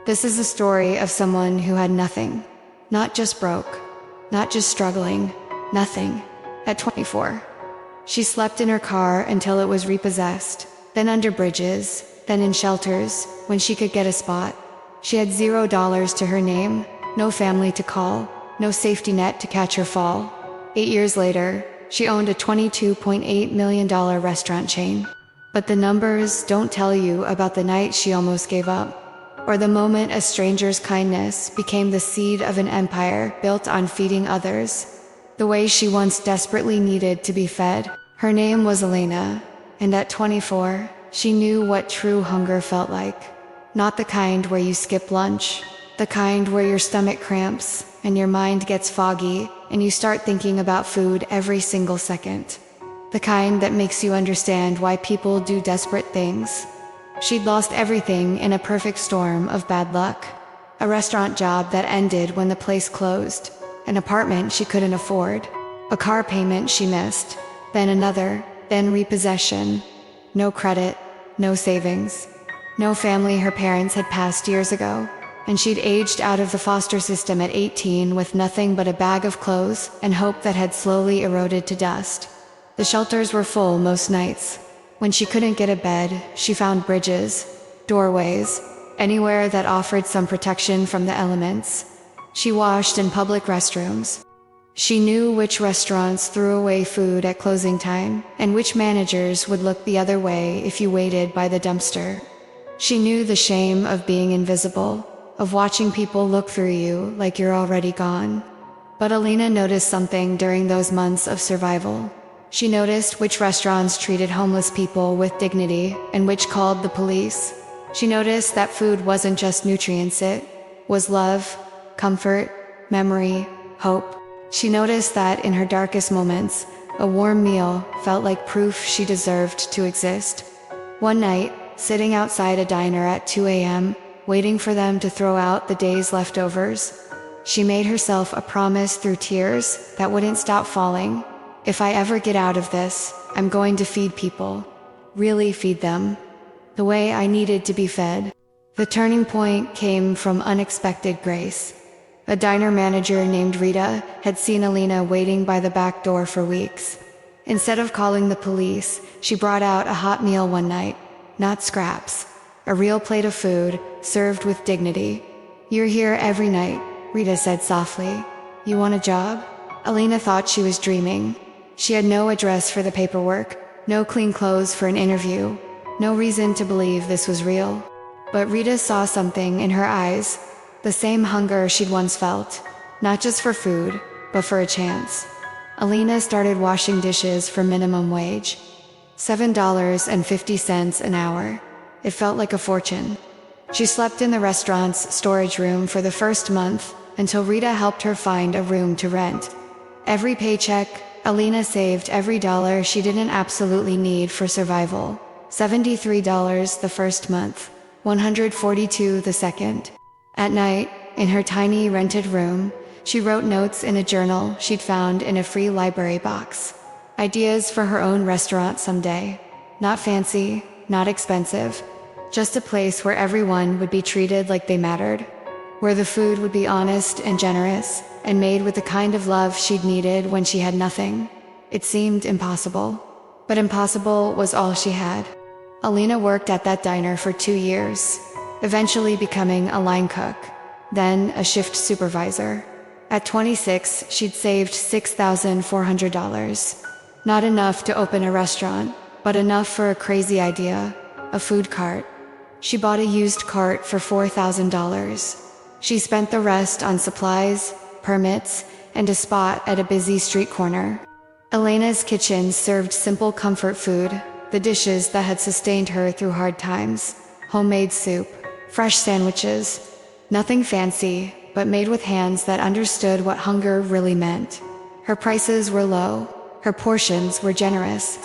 This is a story of someone who had nothing. Not just broke, not just struggling, nothing. At 24. She slept in her car until it was repossessed, then under bridges, then in shelters, when she could get a spot. She had $0 to her name, no family to call, no safety net to catch her fall. 8 years later, she owned a $22.8 million restaurant chain. But the numbers don't tell you about the night she almost gave up, or the moment a stranger's kindness became the seed of an empire built on feeding others, the way she once desperately needed to be fed. Her name was Elena, and at 24, she knew what true hunger felt like. Not the kind where you skip lunch, the kind where your stomach cramps, and your mind gets foggy, and you start thinking about food every single second. The kind that makes you understand why people do desperate things. She'd lost everything in a perfect storm of bad luck. A restaurant job that ended when the place closed, an apartment she couldn't afford, a car payment she missed, then another, then repossession. No credit, no savings, no family. Her parents had passed years ago, and she'd aged out of the foster system at 18 with nothing but a bag of clothes and hope that had slowly eroded to dust. The shelters were full most nights. When she couldn't get a bed, she found bridges, doorways, anywhere that offered some protection from the elements. She washed in public restrooms. She knew which restaurants threw away food at closing time, and which managers would look the other way if you waited by the dumpster. She knew the shame of being invisible, of watching people look through you like you're already gone. But Alina noticed something during those months of survival. She noticed which restaurants treated homeless people with dignity and which called the police. She noticed that food wasn't just nutrients, it was love, comfort, memory, hope. She noticed that in her darkest moments, a warm meal felt like proof she deserved to exist. One night, sitting outside a diner at 2 a.m., waiting for them to throw out the day's leftovers, she made herself a promise through tears that wouldn't stop falling. If I ever get out of this, I'm going to feed people. Really feed them. The way I needed to be fed. The turning point came from unexpected grace. A diner manager named Rita had seen Alina waiting by the back door for weeks. Instead of calling the police, she brought out a hot meal one night. Not scraps. A real plate of food, served with dignity. You're here every night, Rita said softly. You want a job? Alina thought she was dreaming. She had no address for the paperwork, no clean clothes for an interview, no reason to believe this was real. But Rita saw something in her eyes, the same hunger she'd once felt, not just for food, but for a chance. Alina started washing dishes for minimum wage. $7.50 an hour. It felt like a fortune. She slept in the restaurant's storage room for the first month, until Rita helped her find a room to rent. Every paycheck, Alina saved every dollar she didn't absolutely need for survival. $73 the first month, $142 the second. At night, in her tiny rented room, she wrote notes in a journal she'd found in a free library box. Ideas for her own restaurant someday. Not fancy, not expensive, just a place where everyone would be treated like they mattered. Where the food would be honest and generous, and made with the kind of love she'd needed when she had nothing. It seemed impossible. But impossible was all she had. Alina worked at that diner for 2 years, eventually becoming a line cook, then a shift supervisor. At 26, she'd saved $6,400. Not enough to open a restaurant, but enough for a crazy idea, a food cart. She bought a used cart for $4,000. She spent the rest on supplies, permits, and a spot at a busy street corner. Elena's kitchen served simple comfort food, the dishes that had sustained her through hard times. Homemade soup, fresh sandwiches, nothing fancy, but made with hands that understood what hunger really meant. Her prices were low, her portions were generous,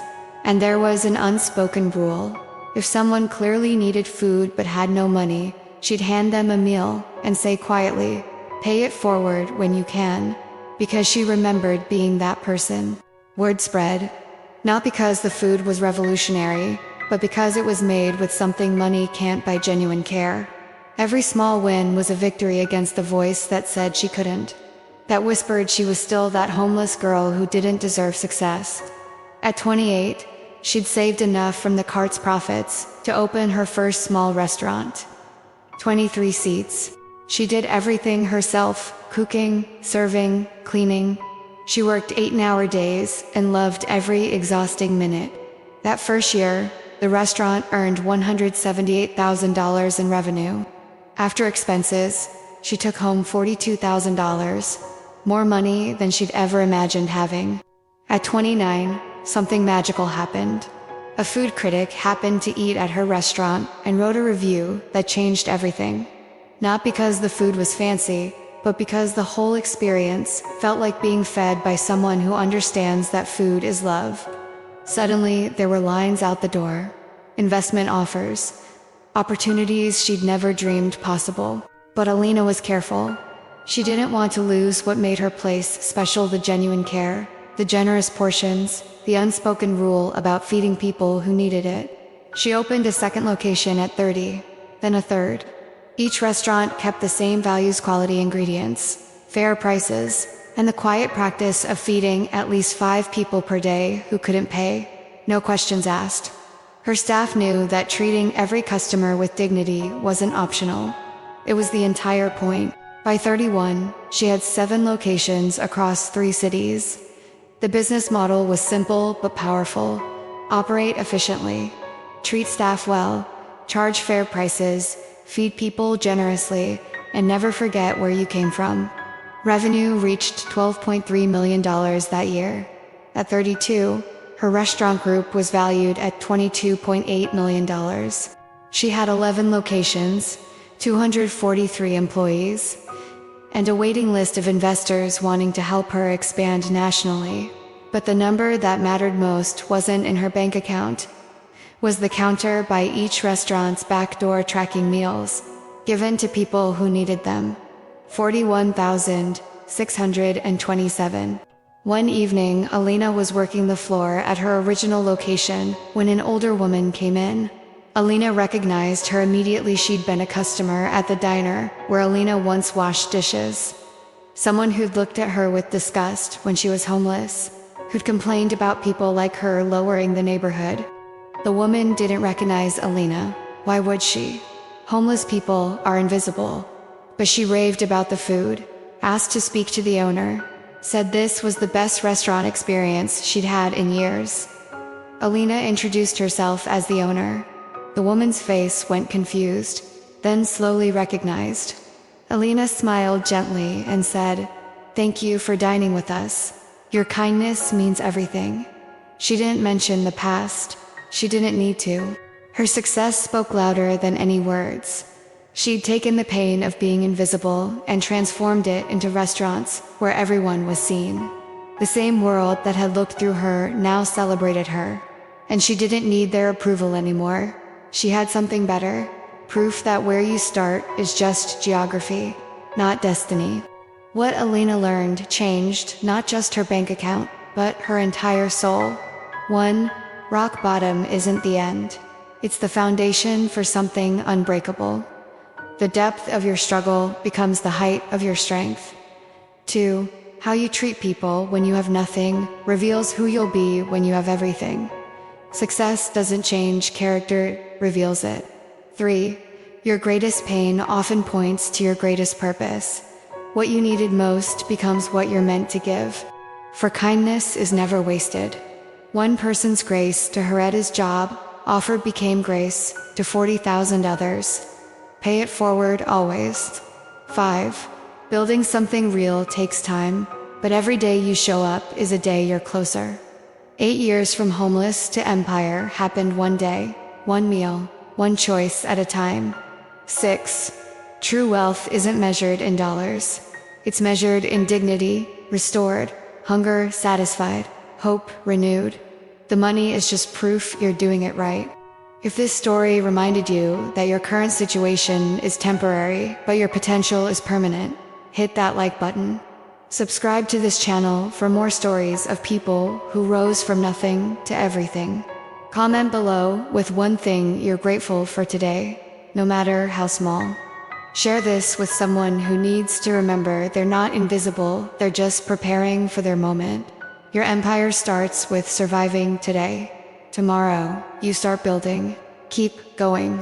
and there was an unspoken rule. If someone clearly needed food but had no money, she'd hand them a meal and say quietly, "Pay it forward when you can," because she remembered being that person. Word spread, not because the food was revolutionary, but because it was made with something money can't buy: genuine care. Every small win was a victory against the voice that said she couldn't, that whispered she was still that homeless girl who didn't deserve success. At 28, she'd saved enough from the cart's profits to open her first small restaurant. 23 seats. She did everything herself, cooking, serving, cleaning. She worked 8-hour days and loved every exhausting minute. That first year, the restaurant earned $178,000 in revenue. After expenses, she took home $42,000, more money than she'd ever imagined having. At 29, something magical happened. A food critic happened to eat at her restaurant and wrote a review that changed everything. Not because the food was fancy, but because the whole experience felt like being fed by someone who understands that food is love. Suddenly, there were lines out the door, investment offers, opportunities she'd never dreamed possible. But Alina was careful. She didn't want to lose what made her place special: the genuine care, the generous portions, the unspoken rule about feeding people who needed it. She opened a second location at 30, then a third. Each restaurant kept the same values: quality ingredients, fair prices, and the quiet practice of feeding at least 5 people per day who couldn't pay. No questions asked. Her staff knew that treating every customer with dignity wasn't optional. It was the entire point. By 31, she had 7 locations across 3 cities. The business model was simple but powerful. Operate efficiently, treat staff well, charge fair prices, feed people generously, and never forget where you came from. Revenue reached $12.3 million that year. At 32, her restaurant group was valued at $22.8 million. She had 11 locations, 243 employees, and a waiting list of investors wanting to help her expand nationally. But the number that mattered most wasn't in her bank account. Was the counter by each restaurant's back door tracking meals, given to people who needed them. 41,627. One evening, Alina was working the floor at her original location when an older woman came in. Alina recognized her immediately. She'd been a customer at the diner where Alina once washed dishes. Someone who'd looked at her with disgust when she was homeless, who'd complained about people like her lowering the neighborhood. The woman didn't recognize Alina. Why would she? Homeless people are invisible. But she raved about the food, asked to speak to the owner, said this was the best restaurant experience she'd had in years. Alina introduced herself as the owner. The woman's face went confused, then slowly recognized. Alina smiled gently and said, "Thank you for dining with us. Your kindness means everything." She didn't mention the past. She didn't need to. Her success spoke louder than any words. She'd taken the pain of being invisible and transformed it into restaurants where everyone was seen. The same world that had looked through her now celebrated her. And she didn't need their approval anymore. She had something better, proof that where you start is just geography, not destiny. What Alina learned changed not just her bank account, but her entire soul. 1. Rock bottom isn't the end. It's the foundation for something unbreakable. The depth of your struggle becomes the height of your strength. 2. How you treat people when you have nothing reveals who you'll be when you have everything. Success doesn't change character, reveals it. 3. Your greatest pain often points to your greatest purpose. What you needed most becomes what you're meant to give. For kindness is never wasted. One person's grace to Hereda's job offer became grace to 40,000 others. Pay it forward always. 5. Building something real takes time, but every day you show up is a day you're closer. 8 years from homeless to empire happened one day, one meal, one choice at a time. 6. True wealth isn't measured in dollars. It's measured in dignity, restored, hunger satisfied, hope renewed. The money is just proof you're doing it right. If this story reminded you that your current situation is temporary, but your potential is permanent, hit that like button. Subscribe to this channel for more stories of people who rose from nothing to everything. Comment below with one thing you're grateful for today, no matter how small. Share this with someone who needs to remember they're not invisible, they're just preparing for their moment. Your empire starts with surviving today. Tomorrow, you start building. Keep going.